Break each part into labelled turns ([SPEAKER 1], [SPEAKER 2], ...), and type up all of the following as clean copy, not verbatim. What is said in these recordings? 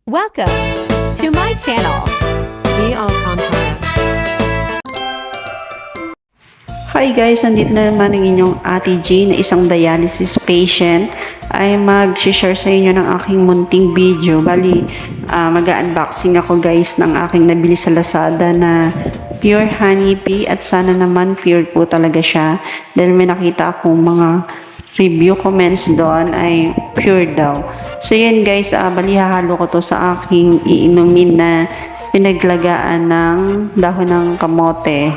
[SPEAKER 1] Welcome to my channel.
[SPEAKER 2] Be Alcantara.
[SPEAKER 3] Hi guys, nandito na naman ang inyong Ate G na isang dialysis patient ay mag-share sa inyo ng aking munting video. Bali, mag-unboxing ako guys ng aking nabili sa Lazada na pure honey pea at sana naman pure po talaga siya dahil may nakita akong mga review comments doon ay pure daw. So yun guys, bali hahalo ko to sa aking iinumin na pinaglagaan ng dahon ng kamote.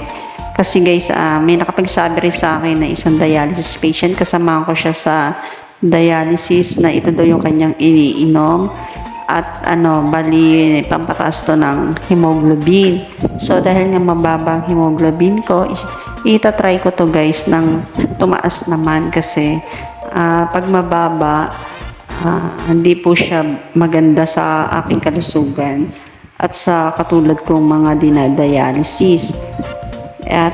[SPEAKER 3] Kasi guys, may nakapagsabi rin sa akin na isang dialysis patient, kasama ko siya sa dialysis na ito daw yung kanyang iniinom at bali pampataas to ng hemoglobin. So dahil nga mababa ang hemoglobin ko, itatry ko to guys ng tumaas naman kasi pag mababa, hindi po siya maganda sa aking kalusugan at sa katulad kong mga dinadialysis. At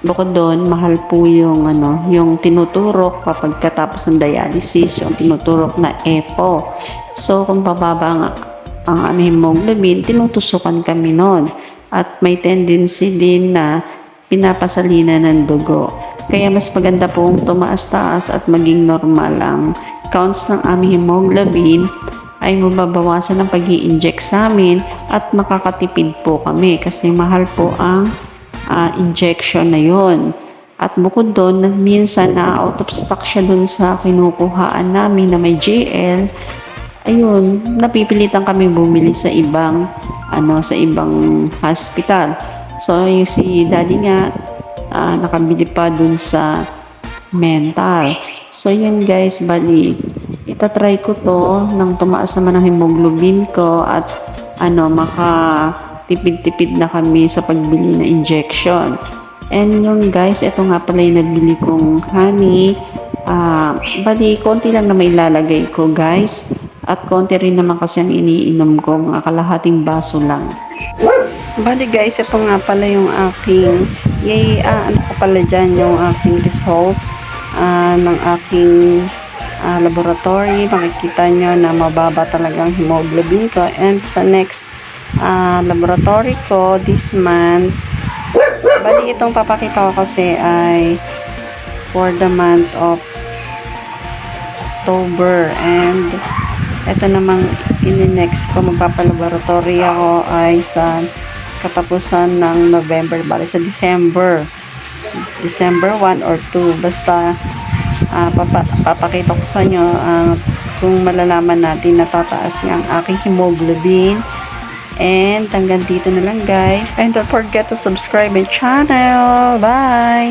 [SPEAKER 3] bukod doon, mahal po yung yung tinuturok kapag katapos ng dialysis, yung tinuturok na EPO. So kung bababa ang aming hemoglobin, tinutusukan kami noon. At may tendency din na pinapasalina ng dugo. Kaya mas maganda pong tumaas-taas at maging normal ang counts ng aming hemoglobin ay mababawasan ng pag-i-inject sa amin at makakatipid po kami kasi mahal po ang injection na yon. At bukod doon, minsan na out of stock siya dun sa kinukuhaan namin na may GL. Ayun, napipilitan kami bumili sa ibang sa ibang hospital. So yung si daddy nga nakabili pa dun sa mental. So yun guys, bali itatry ko to nang tumaas naman ang hemoglobin ko at makatipid-tipid na kami sa pagbili na injection. And yun guys, ito nga pala yung nabili kong honey. Bali konti lang na may lalagay ko guys at konti rin naman kasi ang iniinom ko, mga kalahating baso lang. Bali guys, ito nga pala yung aking pala dyan yung aking result ng aking laboratory. Makikita nyo na mababa talagang hemoglobin ko. And sa next laboratory ko this month, bali itong papakita ko kasi ay for the month of October. And ito namang in-next ko magpapalaboratory ako ay sa katapusan ng November, bali sa December 1 or 2, basta papakita ko sa inyo kung malalaman natin na tataas ang aking hemoglobin. And hanggang dito na lang guys, and don't forget to subscribe my channel. Bye!